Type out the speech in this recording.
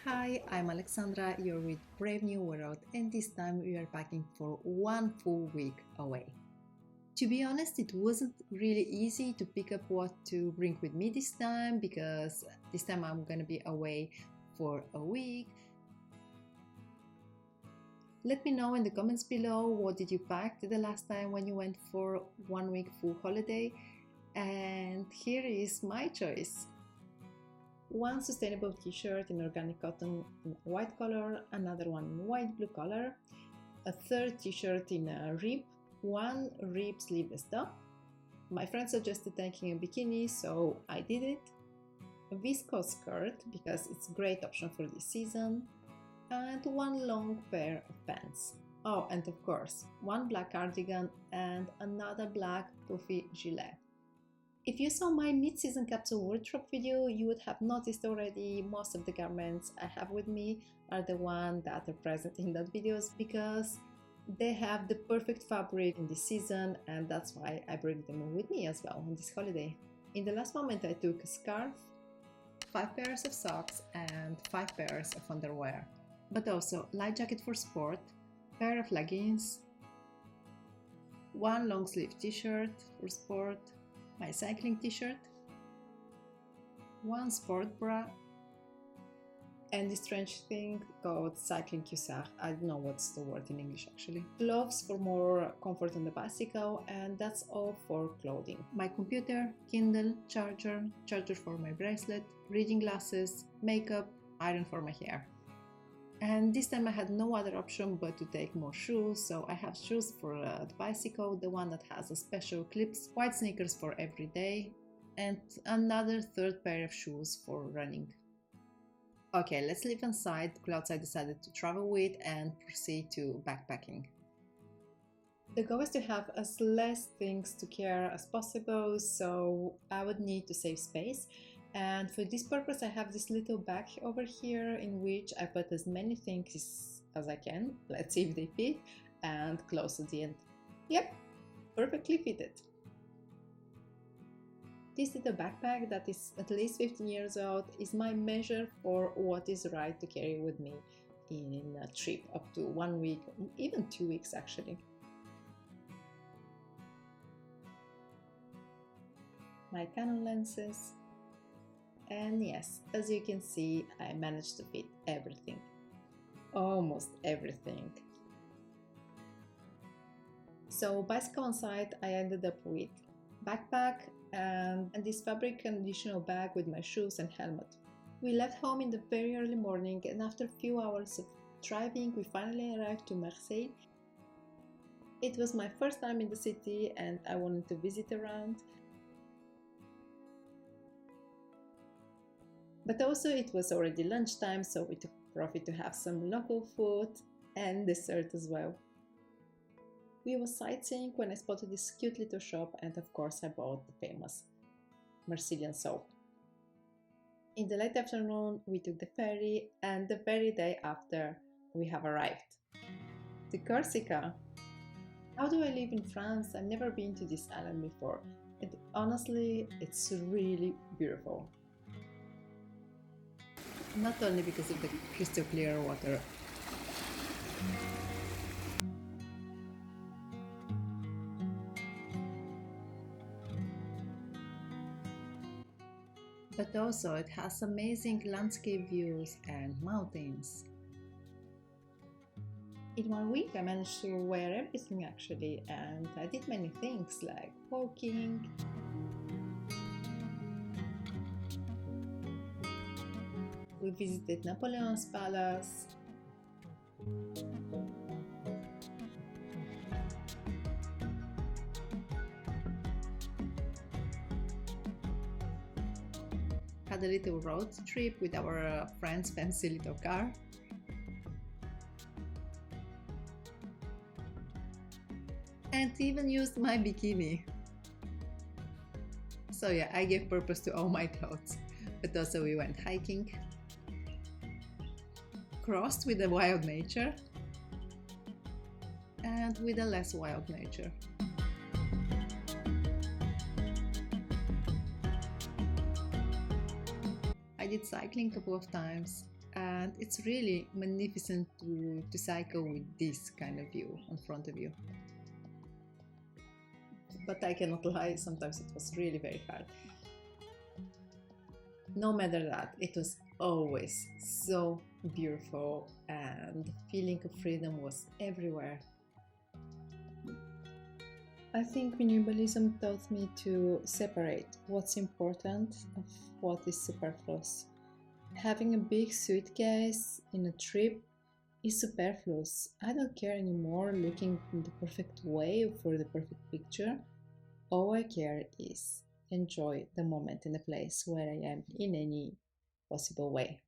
Hi, I'm Alexandra, you're with Brave New World, and this time we are packing for 1 full week away. To be honest, it wasn't really easy to pick up what to bring with me this time because this time I'm gonna be away for a week. Let me know in the comments below what did you pack the last time when you went for 1 week full holiday, and here is my choice. One sustainable t-shirt in organic cotton in white color, another one in white blue color, a third t-shirt in a rib, one rib sleeveless top. My friend suggested taking a bikini, so I did it. A viscose skirt because it's a great option for this season, and one long pair of pants. Oh, and of course, one black cardigan and another black puffy gilet. If you saw my mid-season capsule wardrobe video, you would have noticed already most of the garments I have with me are the ones that are present in that videos because they have the perfect fabric in this season, and that's why I bring them with me as well on this holiday. In the last moment I took a scarf, 5 pairs of socks and 5 pairs of underwear, but also light jacket for sport, pair of leggings, one long sleeve t-shirt for sport, my cycling t-shirt, one sport bra, and this strange thing called cycling cuissard. I don't know what's the word in English actually. Gloves for more comfort on the bicycle, and that's all for clothing. My computer, Kindle, charger for my bracelet, reading glasses, makeup, iron for my hair. And this time I had no other option but to take more shoes, so I have shoes for the bicycle, the one that has a special clips, white sneakers for every day, and another third pair of shoes for running. Okay, let's leave aside the clothes I decided to travel with and proceed to backpacking. The goal is to have as less things to carry as possible, so I would need to save space. And for this purpose I have this little bag over here in which I put as many things as I can. Let's see if they fit, and close at the end. Yep, perfectly fitted. This little backpack that is at least 15 years old is my measure for what is right to carry with me in a trip up to 1 week, even 2 weeks actually. My Canon lenses. And yes, as you can see, I managed to fit everything. Almost everything. So bicycle on side, I ended up with backpack and this fabric conditional bag with my shoes and helmet. We left home in the very early morning, and after a few hours of driving, we finally arrived to Marseille. It was my first time in the city and I wanted to visit around. But also it was already lunchtime, so we took profit to have some local food and dessert as well. We were sightseeing when I spotted this cute little shop, and of course I bought the famous Marseillan soap. In the late afternoon we took the ferry, and the very day after we have arrived to Corsica. How do I live in France? I've never been to this island before, and honestly it's really beautiful. Not only because of the crystal clear water, but also it has amazing landscape views and mountains. In 1 week I managed to wear everything actually, and I did many things like walking, we visited Napoleon's palace, had a little road trip with our friend's fancy little car, and even used my bikini. So yeah, I gave purpose to all my clothes. But also we went hiking, crossed with the wild nature and with a less wild nature. I did cycling a couple of times, and it's really magnificent to cycle with this kind of view in front of you. But I cannot lie, sometimes it was really very hard. No matter that, it was always so beautiful and the feeling of freedom was everywhere. I think minimalism taught me to separate what's important of what is superfluous. Having a big suitcase in a trip is superfluous. I don't care anymore looking in the perfect way for the perfect picture. All I care is enjoy the moment in the place where I am in any possible way.